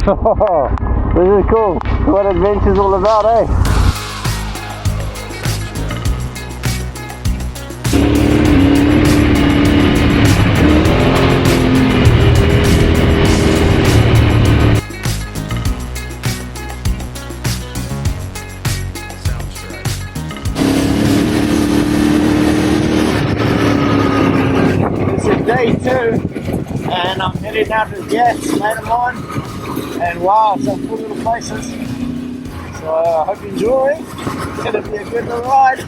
This is cool. What adventure's all about, eh? Day 2, and I'm heading out to Jets, mate of mine, and wow, some cool little places. So I hope you enjoy. It's going to be a good little ride.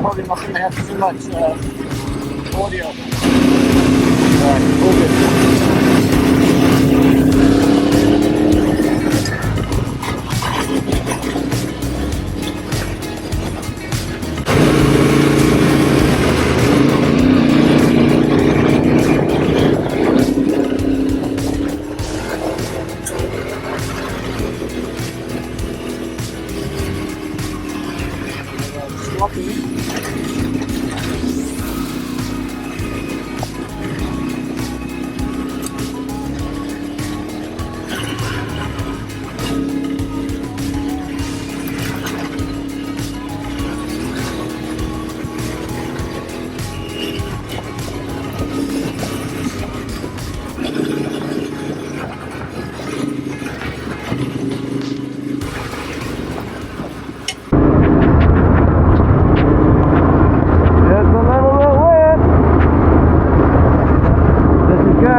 Probably not going to have too much audio. Alright, all good.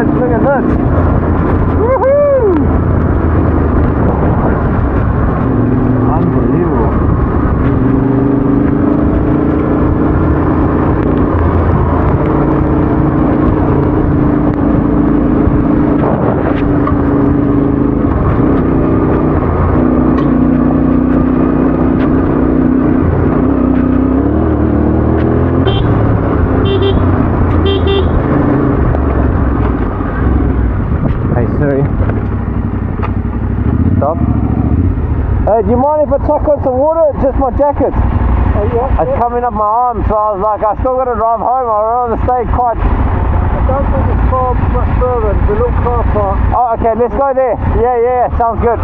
Look at this. Woohoo! Unbelievable. Stop. Hey, do you mind if I chuck on some water? Just my jacket. Oh, yeah. It's coming up my arm, so I was like, I still got to drive home. I'd rather stay quite. I don't think it's far much further. There's a little car park. Oh, okay, let's go there. Yeah, sounds good.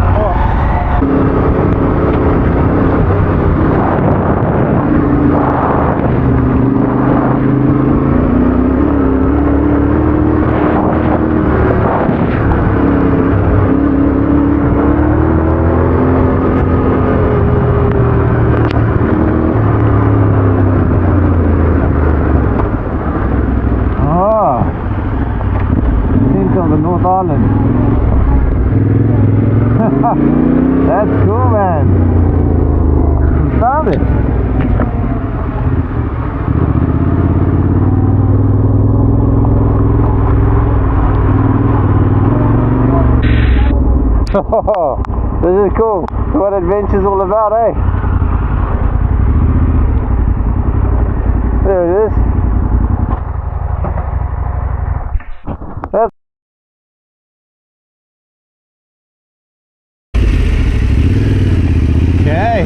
Island. That's cool, man. We found it. This is cool. What adventure's all about, eh? There it is. That's okay.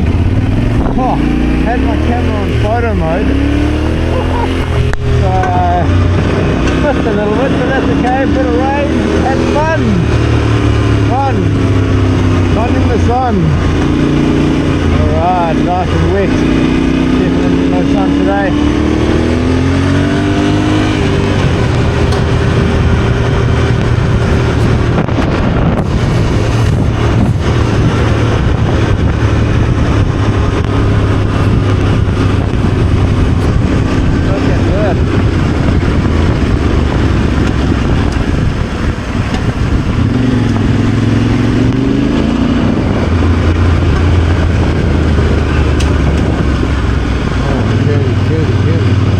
Oh, had my camera on photo mode. So missed a little bit, but that's okay. A bit of rain and fun. Fun in the sun. Alright, nice and wet. Definitely no sun today. Good.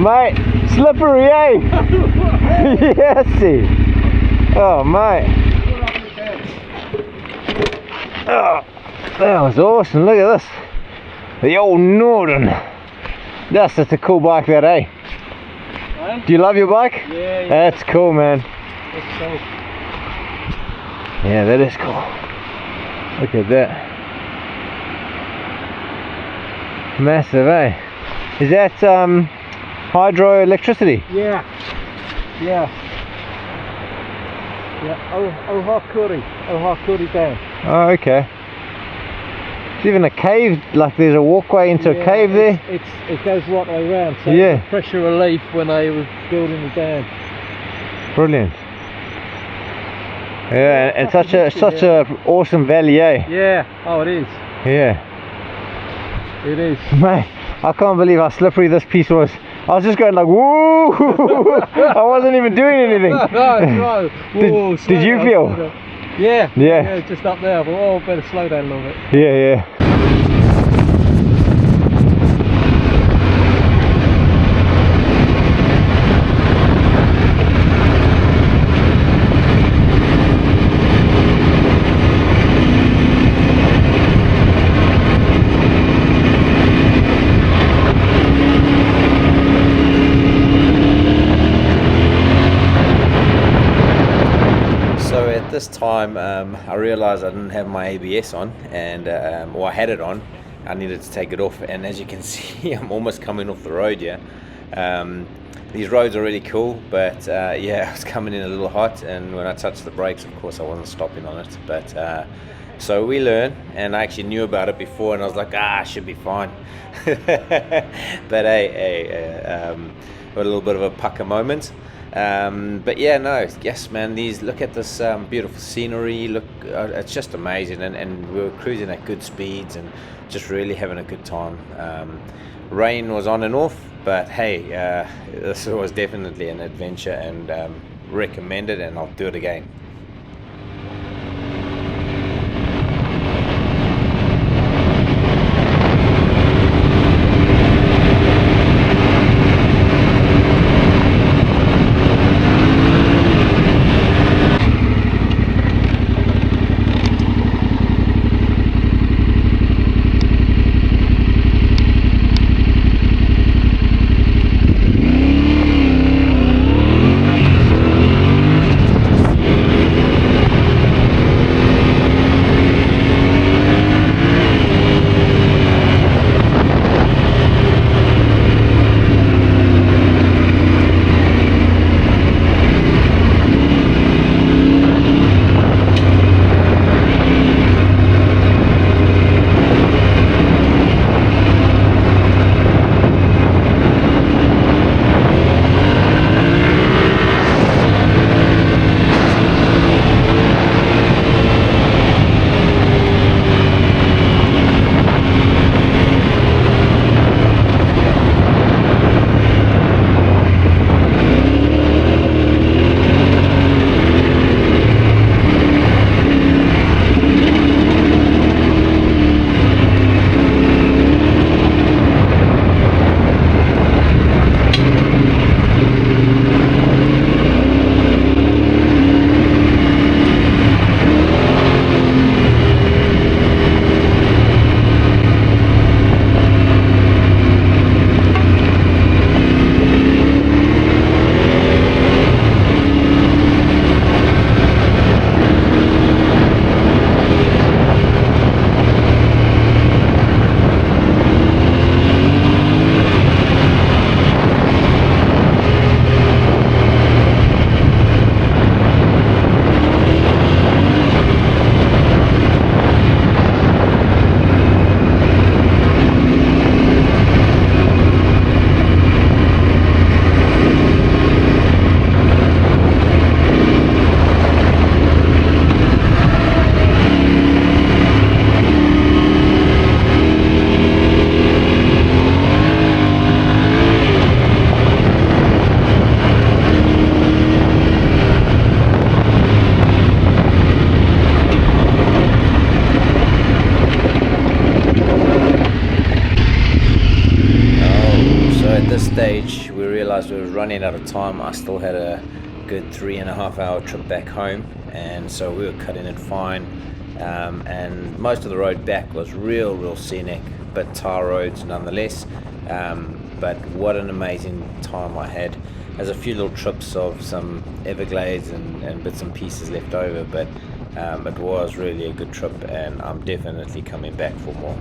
Mate, slippery, eh? Yesy. Oh, mate. Oh, that was awesome. Look at this. The old Northern. That's such a cool bike, that, eh? Do you love your bike? Yeah. That's cool, man. That's cool. Yeah, that is cool. Look at that. Massive, eh? Is that hydroelectricity? Yeah. Ohiwa Dam. Oh, okay. There's even a cave, like there's a walkway into a cave there. It goes right the way around, so Yeah. it's pressure relief when they were building the dam. Brilliant. Yeah, and such a awesome valley, eh? Yeah, oh it is. Yeah. It is. Mate, I can't believe how slippery this piece was. I was just going like, woo! I wasn't even doing anything. No. Whoa, Did you feel? Yeah, just up there. I thought, oh, better slow down a little bit. Yeah. So at this time, I realized I didn't have my ABS on, and or I had it on. I needed to take it off, and as you can see, I'm almost coming off the road. Yeah, these roads are really cool, but yeah, I was coming in a little hot, and when I touched the brakes, of course, I wasn't stopping on it. But so we learn, and I actually knew about it before, and I was like, I should be fine. But hey, a little bit of a pucker moment. But yeah, no, yes, man, look at this beautiful scenery. Look, it's just amazing, and we were cruising at good speeds and just really having a good time. Rain was on and off, but hey, this was definitely an adventure, and recommend it, and I'll do it again. realized we were running out of time. I still had a good 3.5 hour trip back home, and so we were cutting it fine. And most of the road back was real scenic, but tar roads nonetheless. But what an amazing time I had. There's a few little trips of some Everglades and bits and pieces left over, but it was really a good trip, and I'm definitely coming back for more.